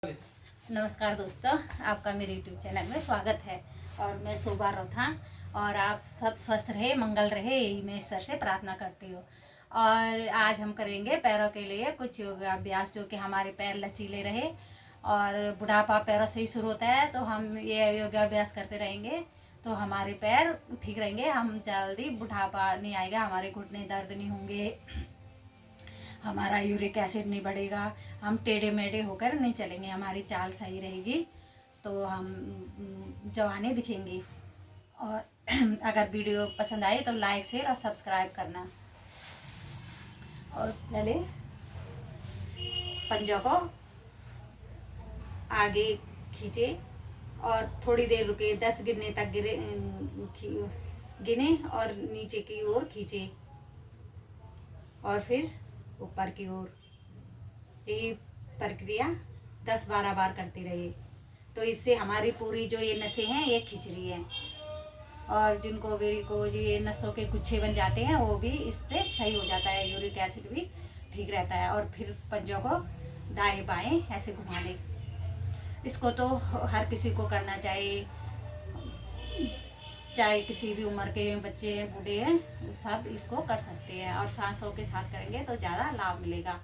नमस्कार दोस्तों, आपका मेरे YouTube चैनल में स्वागत है। और मैं शोभा रोथान, और आप सब स्वस्थ रहे, मंगल रहे, यही मैं ईश्वर से प्रार्थना करती हूँ। और आज हम करेंगे पैरों के लिए कुछ योगाभ्यास, जो कि हमारे पैर लचीले रहे। और बुढ़ापा पैरों से ही शुरू होता है, तो हम ये योगाभ्यास करते रहेंगे तो हमारे पैर ठीक रहेंगे, हम जल्दी बुढ़ापा नहीं आएगा, हमारे घुटने दर्द नहीं होंगे, हमारा यूरिक एसिड नहीं बढ़ेगा, हम टेढ़े मेढ़े होकर नहीं चलेंगे, हमारी चाल सही रहेगी, तो हम जवानी दिखेंगी। और अगर वीडियो पसंद आए तो लाइक शेयर और सब्सक्राइब करना। और पहले पंजों को आगे खींचे और थोड़ी देर रुके, 10 गिनने तक गिने और नीचे की ओर खींचे और फिर ऊपर की ओर। यही प्रक्रिया 10-12 बार करते रहे, तो इससे हमारी पूरी जो ये नसें हैं ये खिंच रही हैं। और जिनको वेरिकोज, ये नसों के गुच्छे बन जाते हैं, वो भी इससे सही हो जाता है, यूरिक एसिड भी ठीक रहता है। और फिर पंजों को दाएं बाएं ऐसे घुमा लें। इसको तो हर किसी को करना चाहिए, चाहे किसी भी उम्र के बच्चे हैं, बूढ़े हैं, सब इसको कर सकते हैं। और सांसों के साथ करेंगे तो ज़्यादा लाभ मिलेगा।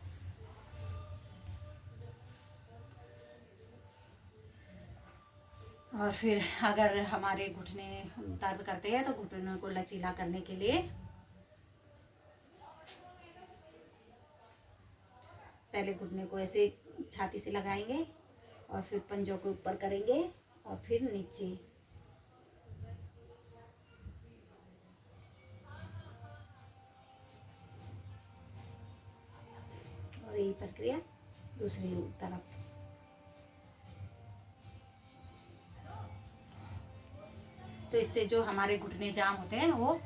और फिर अगर हमारे घुटने दर्द करते हैं तो घुटनों को लचीला करने के लिए पहले घुटने को ऐसे छाती से लगाएंगे और फिर पंजों को ऊपर करेंगे और फिर नीचे। और यही प्रक्रिया दूसरी तरफ। तो इससे जो हमारे घुटने जाम होते हैं वो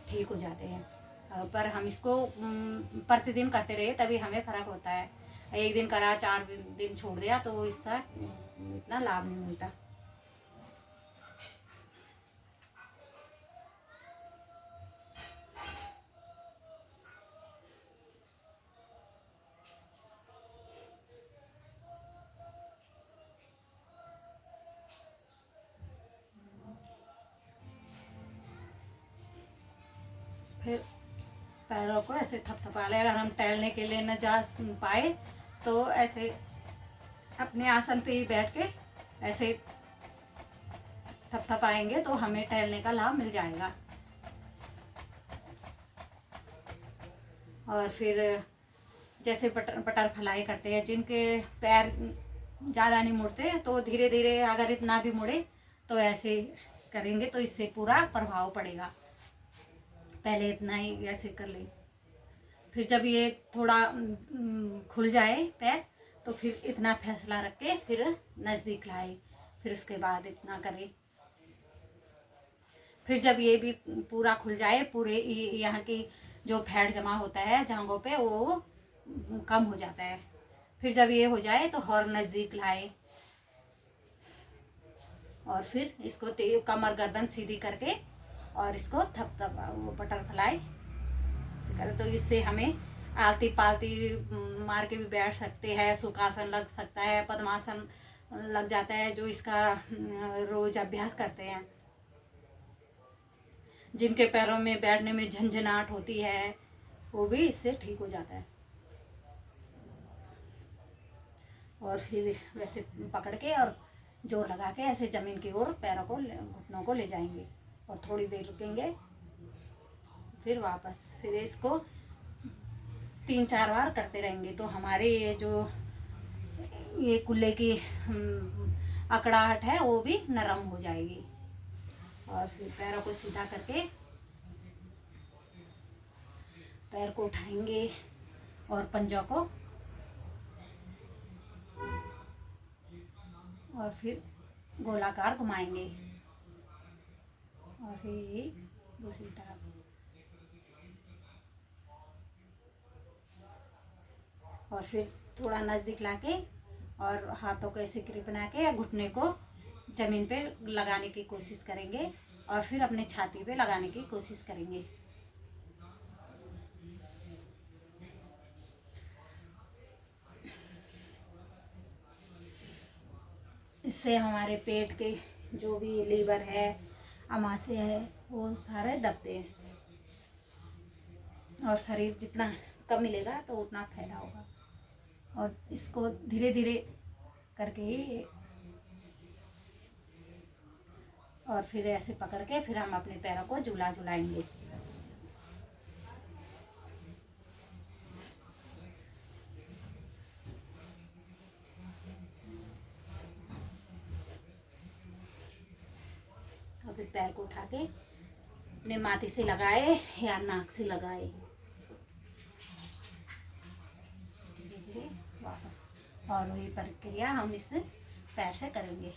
ठीक हो जाते हैं। पर हम इसको प्रतिदिन करते रहे तभी हमें फर्क होता है। एक दिन करा, 4 दिन छोड़ दिया तो इससे इतना लाभ नहीं मिलता। फिर पैरों को ऐसे थपथपा ले। अगर हम टहलने के लिए न जा पाए तो ऐसे अपने आसन पे ही बैठ के ऐसे थपथपाएंगे तो हमें टहलने का लाभ मिल जाएगा। और फिर जैसे बटरफ्लाई करते हैं, जिनके पैर ज़्यादा नहीं मुड़ते तो धीरे धीरे अगर इतना भी मुड़े तो ऐसे करेंगे तो इससे पूरा प्रभाव पड़ेगा। पहले इतना ही ऐसे कर लें, फिर जब ये थोड़ा खुल जाए पैर तो फिर इतना फैसला रख के फिर नज़दीक लाए, फिर उसके बाद इतना करें। फिर जब ये भी पूरा खुल जाए, पूरे यहाँ की जो फैट जमा होता है जांघों पे वो कम हो जाता है। फिर जब ये हो जाए तो और नज़दीक लाए और फिर इसको कमर गर्दन सीधी करके और इसको वो बटरफ्लाई करें। तो इससे हमें आलती पालती मार के भी बैठ सकते हैं, सुखासन लग सकता है, पद्मासन लग जाता है, जो इसका रोज अभ्यास करते हैं। जिनके पैरों में बैठने में झंझनाहट होती है वो भी इससे ठीक हो जाता है। और फिर वैसे पकड़ के और जोर लगा के ऐसे ज़मीन की ओर पैरों को, घुटनों को ले जाएंगे और थोड़ी देर रुकेंगे, फिर वापस। फिर इसको 3-4 बार करते रहेंगे तो हमारे ये जो ये कुल्ले की अकड़ाहट है वो भी नरम हो जाएगी। और फिर पैरों को सीधा करके पैर को उठाएंगे और पंजों को, और फिर गोलाकार घुमाएंगे और फिर दूसरी तरफ। और फिर थोड़ा नज़दीक लाके और हाथों को ऐसे ग्रिप बना के घुटने को ज़मीन पे लगाने की कोशिश करेंगे और फिर अपने छाती पे लगाने की कोशिश करेंगे। इससे हमारे पेट के जो भी लीवर है, अमाशय है, वो सारे दबते हैं और शरीर जितना कम मिलेगा तो उतना फायदा होगा। और इसको धीरे धीरे करके ही, और फिर ऐसे पकड़ के फिर हम अपने पैरों को झुलाएंगे। और फिर पैर को उठा के अपने माथे से लगाए या नाक से लगाए, धीरे धीरे वापस। और वही प्रक्रिया हम इस पैर से करेंगे।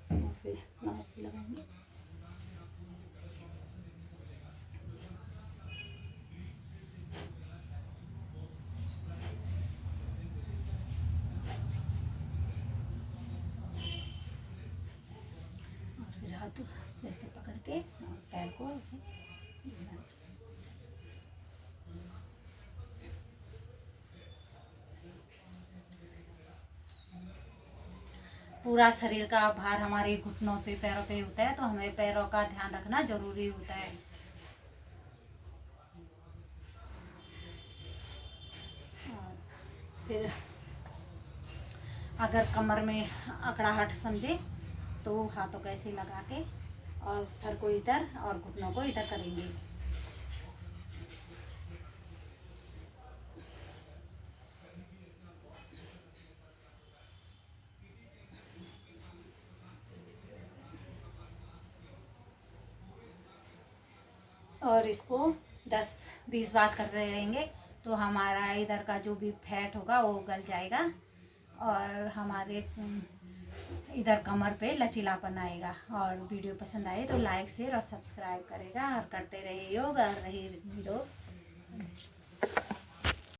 और फिर नाक लगाएंगे। और फिर हाथों से ऐसे पकड़ के और पैर को ऐसे घुमाएं। पूरा शरीर का भार हमारे घुटनों पे, पैरों पे होता है, तो हमें पैरों का ध्यान रखना जरूरी होता है। और फिर अगर कमर में अकड़ाहट समझे तो हाथों को ऐसे लगा के और सर को इधर और घुटनों को इधर करेंगे। और इसको 10-20 बार करते रहेंगे तो हमारा इधर का जो भी फैट होगा वो गल जाएगा और हमारे इधर कमर पे लचीलापन आएगा। और वीडियो पसंद आए तो लाइक शेयर और सब्सक्राइब करेगा और करते रहिए योग और रहिए निरोग।